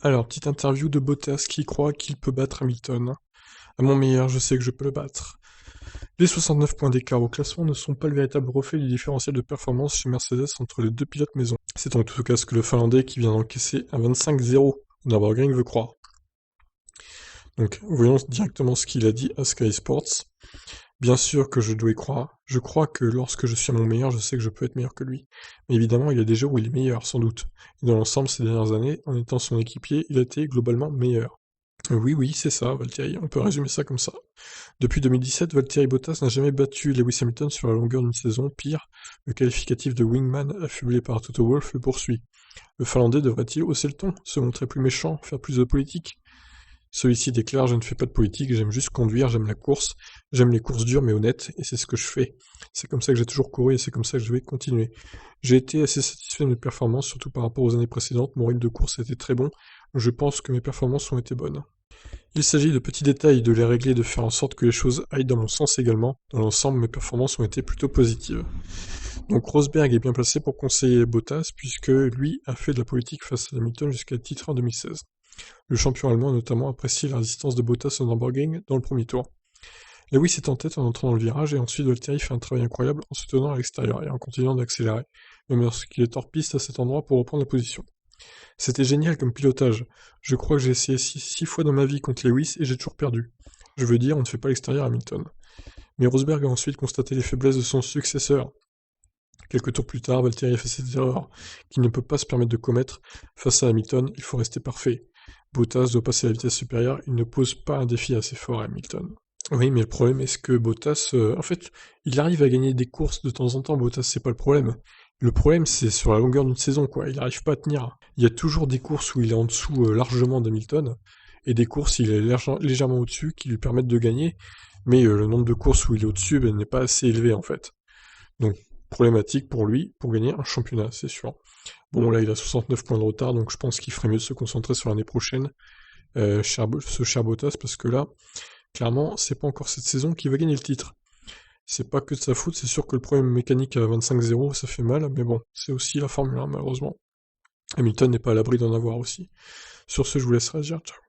Alors, petite interview de Bottas qui croit qu'il peut battre Hamilton. À mon meilleur, je sais que je peux le battre. Les 69 points d'écart au classement ne sont pas le véritable reflet du différentiel de performance chez Mercedes entre les deux pilotes maison. C'est en tout cas ce que le Finlandais qui vient d'encaisser un 25-0 au Nürburgring veut croire. Donc, voyons directement ce qu'il a dit à Sky Sports. Bien sûr que je dois y croire. Je crois que lorsque je suis à mon meilleur, je sais que je peux être meilleur que lui. Mais évidemment, il y a des jours où il est meilleur, sans doute. Et dans l'ensemble, ces dernières années, en étant son équipier, il a été globalement meilleur. Oui, oui, c'est ça, Valtteri, on peut résumer ça comme ça. Depuis 2017, Valtteri Bottas n'a jamais battu Lewis Hamilton sur la longueur d'une saison. Pire, le qualificatif de Wingman affublé par Toto Wolff le poursuit. Le Finlandais devrait-il hausser le ton, se montrer plus méchant, faire plus de politique? Celui-ci déclare: je ne fais pas de politique, j'aime juste conduire, j'aime la course, j'aime les courses dures mais honnêtes, et c'est ce que je fais. C'est comme ça que j'ai toujours couru et c'est comme ça que je vais continuer. J'ai été assez satisfait de mes performances, surtout par rapport aux années précédentes, mon rythme de course a été très bon, je pense que mes performances ont été bonnes. Il s'agit de petits détails, de les régler, de faire en sorte que les choses aillent dans mon sens également. Dans l'ensemble, mes performances ont été plutôt positives. Donc Rosberg est bien placé pour conseiller Bottas, puisque lui a fait de la politique face à Hamilton jusqu'à le titre en 2016. Le champion allemand a notamment apprécié la résistance de Bottas au Nürburgring dans le premier tour. Lewis est en tête en entrant dans le virage, et ensuite Valtteri fait un travail incroyable en se tenant à l'extérieur et en continuant d'accélérer, même lorsqu'il est hors piste à cet endroit pour reprendre la position. C'était génial comme pilotage. Je crois que j'ai essayé 6 fois dans ma vie contre Lewis et j'ai toujours perdu. Je veux dire, on ne fait pas l'extérieur à Hamilton. Mais Rosberg a ensuite constaté les faiblesses de son successeur. Quelques tours plus tard, Valtteri a fait cette erreur qu'il ne peut pas se permettre de commettre. Face à Hamilton, il faut rester parfait. Bottas doit passer à la vitesse supérieure, il ne pose pas un défi assez fort à Hamilton. Oui, mais le problème est que Bottas, en fait, il arrive à gagner des courses de temps en temps, Bottas, c'est pas le problème. Le problème, c'est sur la longueur d'une saison, quoi. Il n'arrive pas à tenir. Il y a toujours des courses où il est en dessous largement d'Hamilton, et des courses où il est légèrement au-dessus qui lui permettent de gagner, mais le nombre de courses où il est au-dessus n'est pas assez élevé, en fait. Donc, problématique pour lui, pour gagner un championnat, c'est sûr. Bon, là, il a 69 points de retard, donc je pense qu'il ferait mieux de se concentrer sur l'année prochaine, ce cher Bottas, parce que là, clairement, c'est pas encore cette saison qui va gagner le titre. C'est pas que de sa faute, c'est sûr que le problème mécanique à 25-0, ça fait mal, mais bon, c'est aussi la Formule 1, malheureusement. Hamilton n'est pas à l'abri d'en avoir aussi. Sur ce, je vous laisse réagir, ciao.